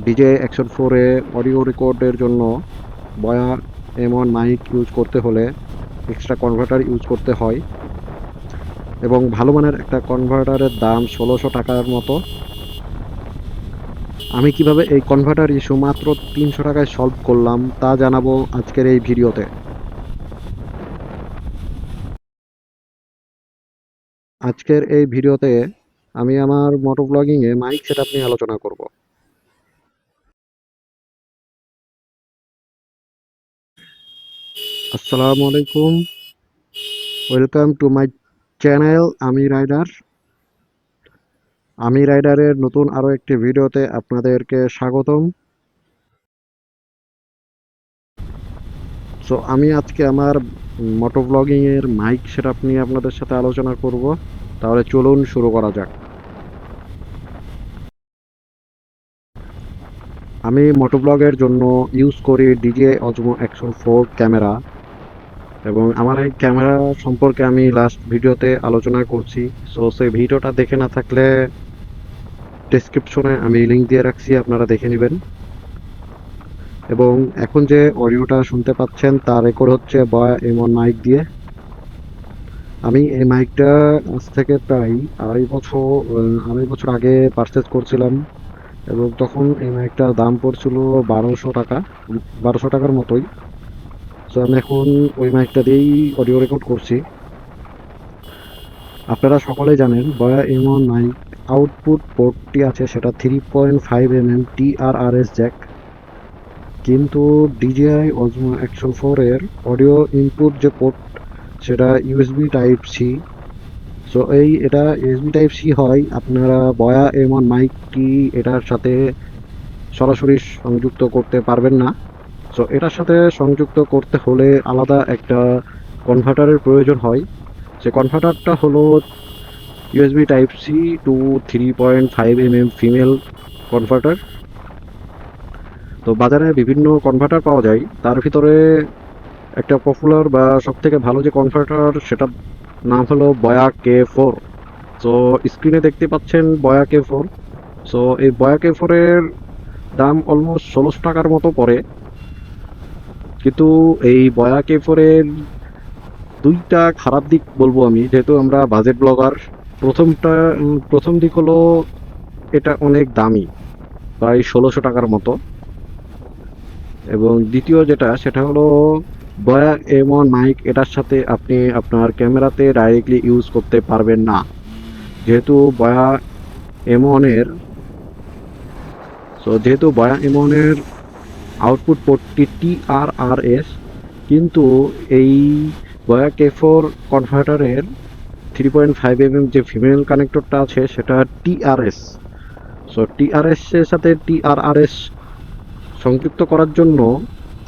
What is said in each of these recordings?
DJ action 4-এ audio রেকর্ডের জন্য বয়া এমন মাইক ইউজ করতে হলে এক্সট্রা কনভার্টার ইউজ করতে হয় এবং ভালো মানের একটা কনভার্টারের দাম ১৬০০ টাকার মতো। আমি কিভাবে এই কনভার্টার ইস্যু মাত্র ৩০০ টাকায় সলভ করলাম তা জানাবো আজকের এই ভিডিওতে। আজকের এই ভিডিওতে আমি আমার মোটো ব্লগিংয়ে মাইক সেটআপ নিয়ে আলোচনা করব। আসসালামু আলাইকুম, ওয়েলকাম টু মাই চ্যানেল আমি রাইডারের নতুন আরও একটি ভিডিওতে আপনাদেরকে স্বাগতম। সো আমি আজকে আমার মোটো ব্লগিংয়ের মাইক সেটআপ নিয়ে আপনাদের সাথে আলোচনা করব। তাহলে চলুন শুরু করা যাক। আমি মোটো ব্লগের জন্য ইউজ করি ডিজে অজমো অ্যাকশন 4 ক্যামেরা এবং আমার এই ক্যামেরা সম্পর্কে আমি লাস্ট ভিডিওতে আলোচনা করছি। সো সেই ভিডিওটা দেখে না থাকলে ডেসক্রিপশনে আমি লিঙ্ক দিয়ে রাখছি, আপনারা দেখে নেবেন। এবং এখন যে অডিওটা শুনতে পাচ্ছেন তা রেকর্ড হচ্ছে বয়া এমন মাইক দিয়ে। আমি এই মাইকটা আজ থেকে প্রায় আড়াই বছর আগে পারচেজ করছিলাম এবং তখন এই মাইকটার দাম পড়ছিল ১২০০ টাকার মতোই। সো আমি এখন ওই মাইকটা দিয়েই অডিও রেকর্ড করছি। আপনারা সকলেই জানেন বয়া এমন মাইক আউটপুট পোর্টটি আছে সেটা 3.5 mm TRRS জ্যাক, কিন্তু DJI Osmo Action 4 এর অডিও ইনপুট যে পোর্ট সেটা USB টাইপ সি। সো এটা USB টাইপ সি হয়, আপনারা বয়া এমন মাইকটি এটার সাথে সরাসরি সংযুক্ত করতে পারবেন না। সো এটার সাথে সংযুক্ত করতে হলে আলাদা একটা কনভার্টারের প্রয়োজন হয়। সে কনভার্টারটা হলো USB type C to 3.5 mm female converter. তো বাজারে বিভিন্ন কনভার্টার পাওয়া যায়, তার ভিতরে একটা পপুলার বা সবথেকে ভালো যে কনভার্টার সেটার নাম হলো বয়া K4। সো স্ক্রিনে দেখতে পাচ্ছেন বয়া K4। সো এই বয়া K4 এর দাম অলমোস্ট ১৬০০ টাকার মতো পড়ে, কিন্তু এই বয়া K4 এর দুইটা খারাপ দিক বলবো আমি, যেহেতু আমরা বাজেট ব্লগার। প্রথম দিক হলো এটা অনেক দামি, প্রায় ১৬০০ টাকার মতো। এবং দ্বিতীয় যেটা সেটা হলো বয়া এমন মাইক এটার সাথে আপনি আপনার ক্যামেরাতে ডাইরেক্টলি ইউজ করতে পারবেন না, যেহেতু বয়া এমনের আউটপুট পোর্টটি TRRS, কিন্তু এই বয়া K4 কনভার্টারের 3.5 mm যে ফিমেল কানেক্টরটা আছে সেটা TRS। সো TRS এর সাথে TRRS সংযুক্ত করার জন্য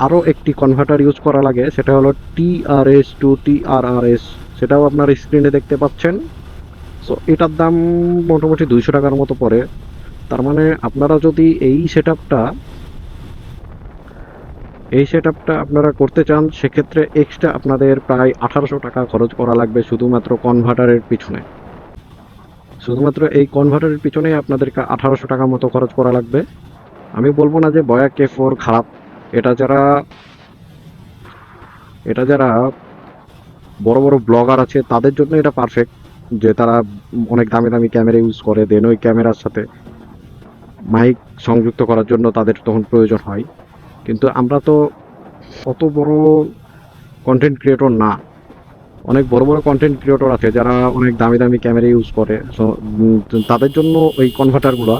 আরও একটি কনভার্টার ইউজ করা লাগে, সেটা হলো TRS টু TRRS। সেটাও আপনার স্ক্রিনে দেখতে পাচ্ছেন। সো এটার দাম মোটামুটি ২০০ টাকার মতো পড়ে। তার মানে আপনারা যদি এই সেটআপটা আপনারা করতে চান, সেক্ষেত্রে এক্সট্রা আপনাদের প্রায় ১৮০০ টাকা খরচ করা লাগবে শুধুমাত্র কনভার্টারের পিছনে। শুধুমাত্র এই কনভার্টারের পিছনেই আপনাদেরকে ১৮০০ টাকা মতো খরচ করা লাগবে। আমি বলবো না যে বয়া K4 খারাপ। এটা যারা এটা যারা বড় বড় ব্লগার আছে তাদের জন্য এটা পারফেক্ট, যে তারা অনেক দামি দামি ক্যামেরা ইউজ করে, দেন ওই ক্যামেরার সাথে মাইক সংযুক্ত করার জন্য তাদের তখন প্রয়োজন হয়। কিন্তু আমরা তো অত বড় কন্টেন্ট ক্রিয়েটর না। অনেক বড় বড় কন্টেন্ট ক্রিয়েটর আছে যারা অনেক দামি দামি ক্যামেরা ইউজ করে। সো তাদের জন্য ওই কনভার্টারগুলো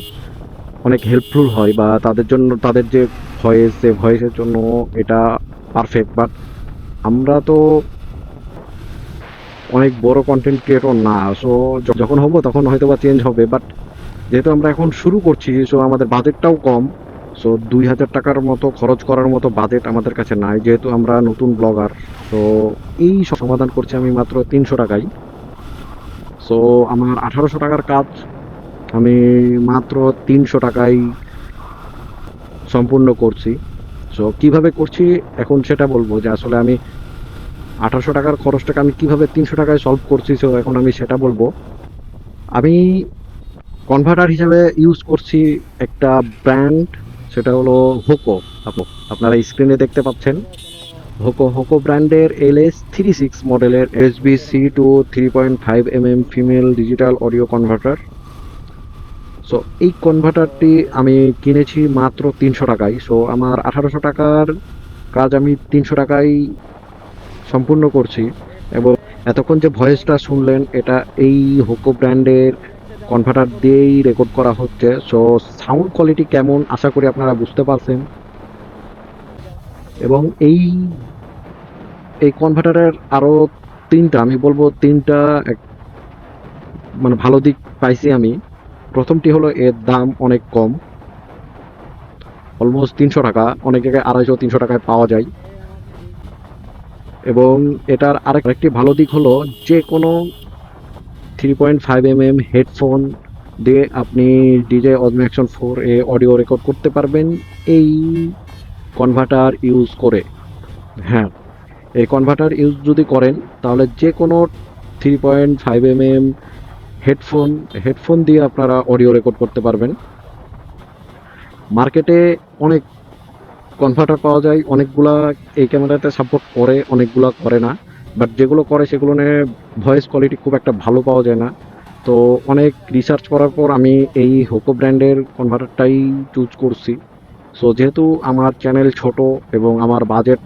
অনেক হেল্পফুল হয়, বা তাদের জন্য তাদের যে ভয়েসের জন্য এটা পারফেক্ট। বাট আমরা তো অনেক বড় কন্টেন্ট ক্রিয়েটর না। সো যখন হবো তখন হয়তো বা চেঞ্জ হবে, বাট যেহেতু আমরা এখন শুরু করছি, সো আমাদের বাজেটটাও কম। সো ২০০০ টাকার মতো খরচ করার মতো বাজেট আমাদের কাছে নাই, যেহেতু আমরা নতুন ব্লগার। তো এই সমাধান করছি আমি মাত্র ৩০০ টাকায়। সো আমার ১৮০০ টাকার কাজ আমি মাত্র ৩০০ টাকায় সম্পূর্ণ করছি। সো কিভাবে করছি এখন সেটা বলবো, যে আসলে আমি ১৮০০ টাকার খরচটাকে আমি কিভাবে ৩০০ টাকায় সলভ করছি। সো এখন আমি সেটা বলবো। আমি কনভার্টার হিসাবে ইউজ করছি একটা ব্র্যান্ড সেটা হলো হোকো। আপনারা স্ক্রিনে দেখতে পাচ্ছেন হোকো ব্র্যান্ডের LS36 মডেলের USB-C to 3.5 mm female digital audio converter. So এই কনভার্টারটি আমি কিনেছি মাত্র 300 টাকায়। সো আমার 1800 টাকার কাজ আমি 300 টাকায় সম্পূর্ণ করছি। এবং এতক্ষণ যে ভয়েসটা শুনলেন এটা এই হোকো ব্র্যান্ডের কনভার্টার দিয়েই রেকর্ড করা হচ্ছে। সো সাউন্ড কোয়ালিটি কেমন আশা করি আপনারা বুঝতে পারছেন। এবং এই কনভার্টারের আরও তিনটা, আমি বলবো তিনটা মানে ভালো দিক পাইছি আমি। প্রথমটি হলো এর দাম অনেক কম, অলমোস্ট 300 টাকা, অনেক জায়গায় 250-300 টাকায় পাওয়া যায়। এবং এটার আরেকটি ভালো দিক হলো যে কোনো 3.5 mm হেডফোন দিয়ে আপনি ডিজে অজমো অ্যাকশন 4 এ অডিও রেকর্ড করতে পারবেন এই কনভার্টার ইউজ করে। হ্যাঁ, এই কনভার্টার ইউজ যদি করেন তাহলে যে কোনো 3.5 mm হেডফোন দিয়ে আপনারা অডিও রেকর্ড করতে পারবেন। মার্কেটে অনেক কনভার্টার পাওয়া যায়, অনেকগুলা এই ক্যামেরাতে সাপোর্ট করে, অনেকগুলা করে না। বাট যেগুলো করে সেগুলো নিয়ে ভয়েস কোয়ালিটি খুব একটা ভালো পাওয়া যায় না। তো অনেক রিসার্চ করার পর আমি এই হোকো ব্র্যান্ডের কনভার্টারটাই চুজ করছি। সো যেহেতু আমার চ্যানেল ছোট এবং আমার বাজেট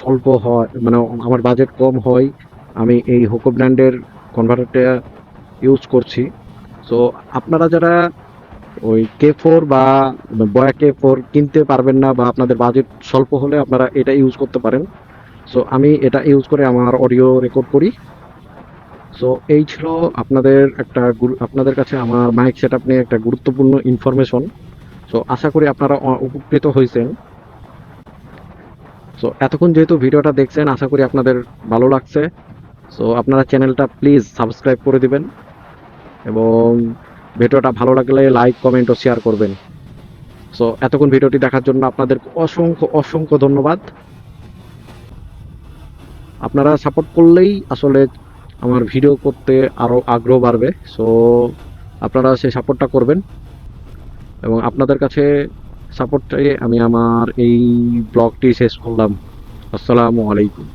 স্বল্প হয়, মানে আমার বাজেট কম হয়, আমি এই হোকো ব্র্যান্ডের কনভার্টারটা ইউজ করছি। সো আপনারা যারা ওই K4 বা বয়া K4 কিনতে পারবেন না বা আপনাদের বাজেট স্বল্প হলে আপনারা এটা ইউজ করতে পারেন। সো আমি এটা ইউজ করে আমার অডিও রেকর্ড করি। সো এই ছিল আপনাদের কাছে আমার মাইক সেটআপ নিয়ে একটা গুরুত্বপূর্ণ ইনফরমেশন। সো আশা করি আপনারা উপকৃত হয়েছেন। সো এতক্ষণ যেহেতু ভিডিওটা দেখছেন আশা করি আপনাদের ভালো লাগছে। সো আপনারা চ্যানেলটা প্লিজ সাবস্ক্রাইব করে দিবেন এবং ভিডিওটা ভালো লাগলে লাইক, কমেন্ট ও শেয়ার করবেন। সো এতক্ষণ ভিডিওটি দেখার জন্য আপনাদের অসংখ্য ধন্যবাদ। আপনারা সাপোর্ট করলেই আসলে আমার ভিডিও করতে আরও আগ্রহ বাড়বে। সো আপনারা সেই সাপোর্টটা করবেন এবং আপনাদের কাছে সাপোর্ট চাইয়ে আমি আমার এই ব্লগটি শেষ করলাম। আসসালামু আলাইকুম।